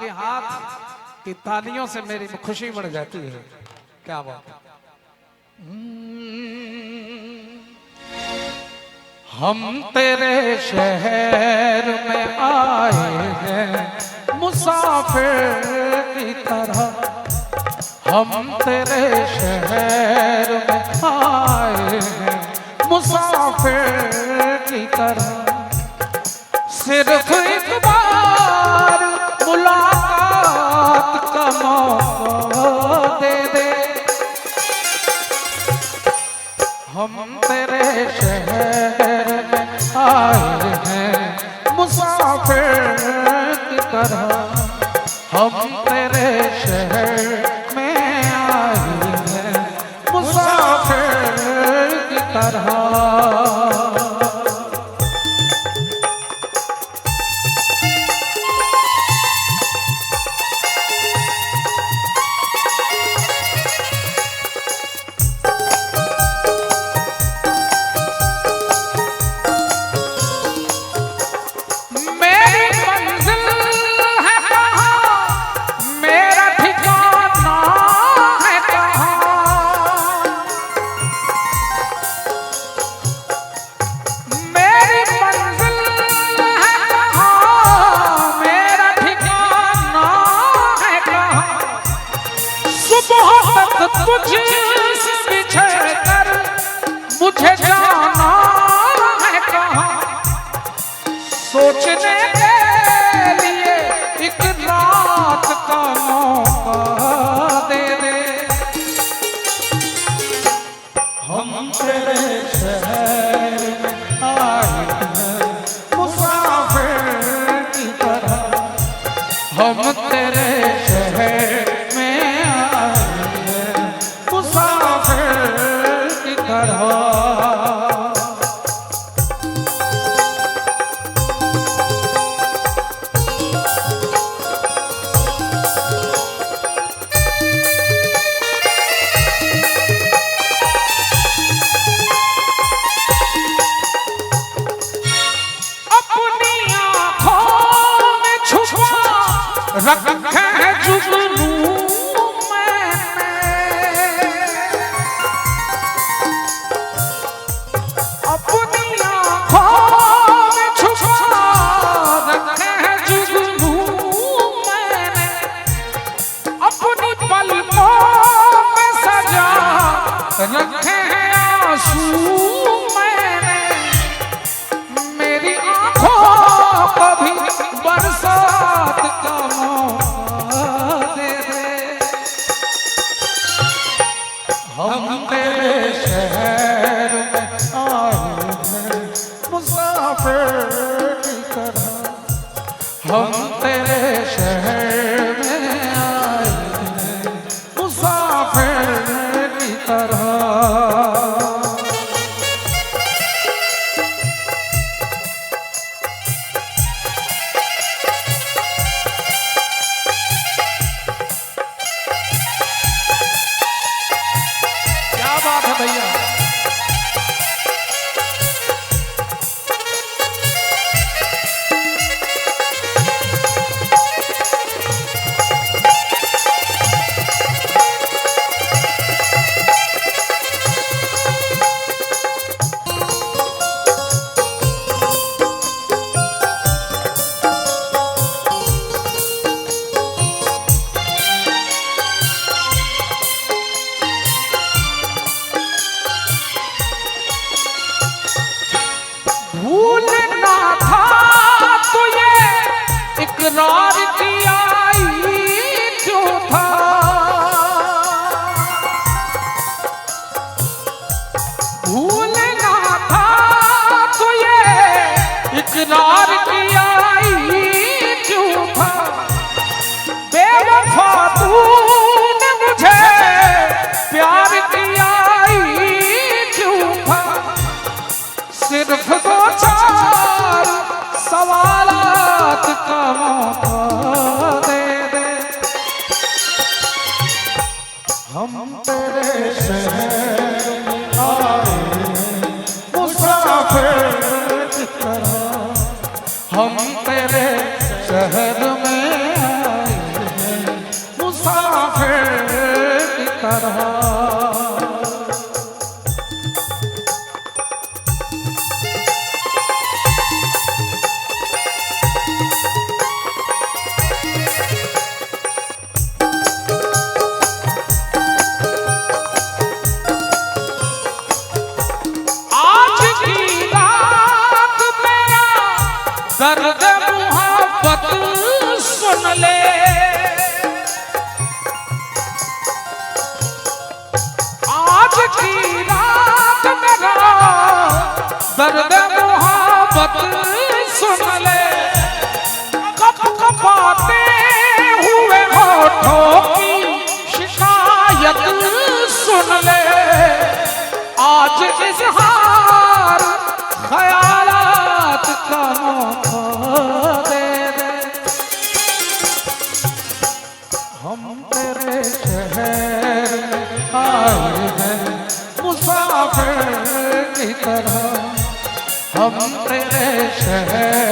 आपके हाथ की तालियों से मेरी खुशी बढ़ जाती है। क्या बात। हम तेरे शहर में आए हैं मुसाफिर की तरह, हम तेरे शहर में आए हैं मुसाफिर की तरह। सिर्फ एक बार मुलाकात का मौका दे दे, हम तेरे शहर में आए हैं मुसाफिर की तरह, हम तेरे शहर में आए हैं मुसाफिर की तरह। मुझे जाना है कहाँ, सोचने के लिए एक रात का मौका दे दे, हम तेरे शहर में आए हैं मुसाफिर की तरह, हम तेरे शहर में आए हैं मुसाफिर की तरह। रखे है जुगनू मैंने, अपनी आँखों में छुपा रखे है जुगनू मैंने, अपनी पलकों में सजा रखे हैं आंसू मैंने, मेरी आँखों को भी बरसात का हम तेरे शहर में आए हैं मुसाफिर की तरह, हम तेरे शहर में आए हैं मुसाफिर की तरह। बात है भैया। भूलना था तुझे इकरार किया क्यों था, भूलना था तुझे इकरार किया क्यों था, बेवफा तूने मुझे प्यार किया क्यों था, सिर्फ दो चार सवालात का मौका दे दे, हम तेरे शहर में आए मुसाफिर की तरह, हम तेरे शहर में आए तरह। दर्द मोहब्बत सुन ले, आज की रात मेरा दर्द मोहब्बत सुन ले, कप कपाते हुए होठों की शिकायत सुन ले, आज इजहार ख्यालात का तेरे शहर आए हैं मुसाफिर की तरह, हम तेरे शहर